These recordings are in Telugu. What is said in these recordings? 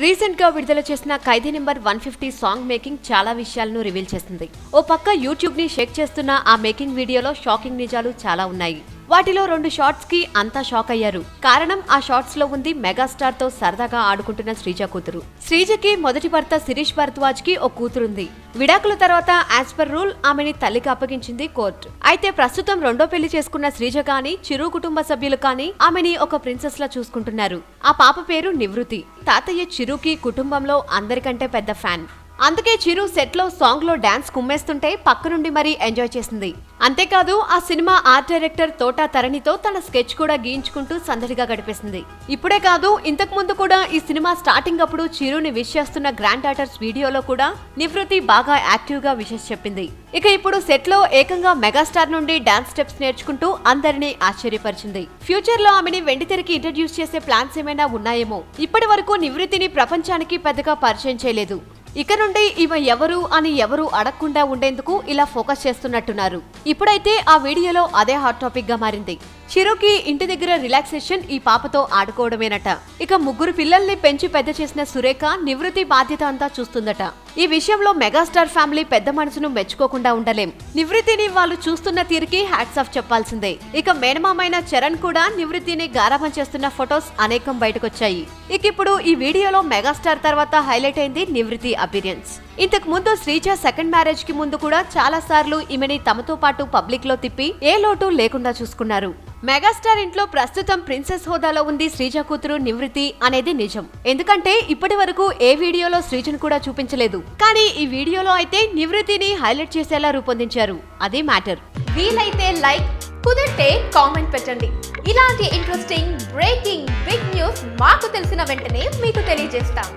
రీసెంట్ గా విడుదల చేసిన ఖైదీ నెంబర్ 150 సాంగ్ మేకింగ్ చాలా విషయాలను రివీల్ చేసింది. ఓ పక్క యూట్యూబ్ ని షేక్ చేస్తున్న ఆ మేకింగ్ వీడియోలో షాకింగ్ నిజాలు చాలా ఉన్నాయి. వాటిలో 2 షార్ట్స్ కి అంతా షాక్ అయ్యారు. కారణం ఆ షార్ట్స్ లో ఉంది మెగాస్టార్ తో సరదాగా ఆడుకుంటున్న శ్రీజ కూతురు. శ్రీజకి మొదటి భర్త శిరీష్ భరద్వాజ్ కి ఓ కూతురుంది. విడాకుల తర్వాత యాజ్ పర్ రూల్ ఆమెని తల్లికి అప్పగించింది కోర్టు. అయితే ప్రస్తుతం రెండో పెళ్లి చేసుకున్న శ్రీజ కానీ చిరు కుటుంబ సభ్యులు కానీ ఆమెని ఒక ప్రిన్సెస్ లా చూసుకుంటున్నారు. ఆ పాప పేరు నివృత్తి. తాతయ్య చిరుకి కుటుంబంలో అందరికంటే పెద్ద ఫ్యాన్. అందుకే చిరు సెట్ లో సాంగ్ లో డాన్స్ కుమ్మేస్తుంటే పక్క నుండి మరీ ఎంజాయ్ చేసింది. అంతేకాదు ఆ సినిమా ఆర్ట్ డైరెక్టర్ తోటా తరణితో తన స్కెచ్ కూడా గీయించుకుంటూ సందడిగా గడిపేసింది. ఇప్పుడే కాదు ఇంతకు ముందు కూడా ఈ సినిమా స్టార్టింగ్ అప్పుడు చిరుని విష్ చేస్తున్న గ్రాండ్ డాటర్స్ వీడియోలో కూడా నివృత్తి బాగా యాక్టివ్ గా విషెస్ చెప్పింది. ఇక ఇప్పుడు సెట్ లో ఏకంగా మెగాస్టార్ నుండి డాన్స్ స్టెప్స్ నేర్చుకుంటూ అందరినీ ఆశ్చర్యపరిచింది. ఫ్యూచర్ లో ఆమెని వెండితెరకి ఇంట్రడ్యూస్ చేసే ప్లాన్స్ ఏమైనా ఉన్నాయేమో. ఇప్పటి వరకు నివృత్తిని ప్రపంచానికి పెద్దగా పరిచయం చేయలేదు. ఇక నుండి ఈమె ఎవరు అని ఎవరు అడగకుండా ఉండేందుకు ఇలా ఫోకస్ చేస్తున్నట్టున్నారు. ఇప్పుడైతే ఆ వీడియోలో అదే హాట్ టాపిక్ గా మారింది. చిరుకి ఇంటి దగ్గర రిలాక్సేషన్ ఈ పాపతో ఆడుకోవడమేనట. ఇక 3 పిల్లల్ని పెంచి పెద్ద చేసిన సురేఖ నివృత్తి బాధ్యత అంతా చూస్తుందట. ఈ విషయంలో మెగాస్టార్ ఫ్యామిలీ పెద్ద మనసును మెచ్చుకోకుండా ఉండలేం. నివృత్తిని వాళ్ళు చూస్తున్న తీరుకి హ్యాట్స్ ఆఫ్ చెప్పాల్సిందే. ఇక మేనమామైన చరణ్ కూడా నివృత్తిని గారాబం చేస్తున్న ఫొటోస్ అనేకం బయటకొచ్చాయి. ఇక ఇప్పుడు ఈ వీడియోలో మెగాస్టార్ తర్వాత హైలైట్ అయింది నివృత్తి అపిరియన్స్. ఇంతకు ముందు శ్రీజ సెకండ్ మ్యారేజ్ కి ముందు కూడా చాలా సార్లు ఈమెని తమతో పాటు పబ్లిక్ లో తిప్పి ఏ లోటు లేకుండా చూసుకున్నారు. మెగాస్టార్ ఇంట్లో ప్రస్తుతం ప్రిన్సెస్ హోదాలో ఉంది శ్రీజ కూతురు నివృత్తి అనేది నిజం. ఎందుకంటే ఇప్పటి వరకు ఏ వీడియోలో శ్రీజను కూడా చూపించలేదు. కానీ ఈ వీడియోలో అయితే నివృత్తిని హైలైట్ చేసేలా రూపొందించారు. అది మ్యాటర్. వీలైతే లైక్, కుదిరితే కామెంట్ పెట్టండి. ఇలాంటి ఇంట్రెస్టింగ్ బ్రేకింగ్ బిగ్ న్యూస్ మాకు తెలిసిన వెంటనే మీకు తెలియజేస్తాం.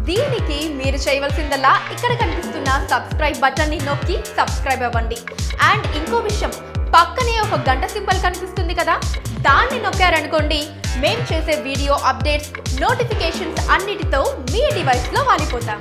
దీనికి మీరు చేయవలసిందల్లా ఇక్కడ కనిపిస్తున్న సబ్స్క్రైబ్ బటన్ ని నొక్కి సబ్స్క్రైబ్ అవ్వండి. అండ్ ఇంకో విషయం, పక్కనే ఒక గంట సింబల్ కనిపిస్తుంది కదా, దాన్ని నొక్కారనుకోండి మేం చేసే వీడియో అప్డేట్స్, నోటిఫికేషన్స్ అన్నిటితో మీ డివైస్ లో వాలిపోతాం.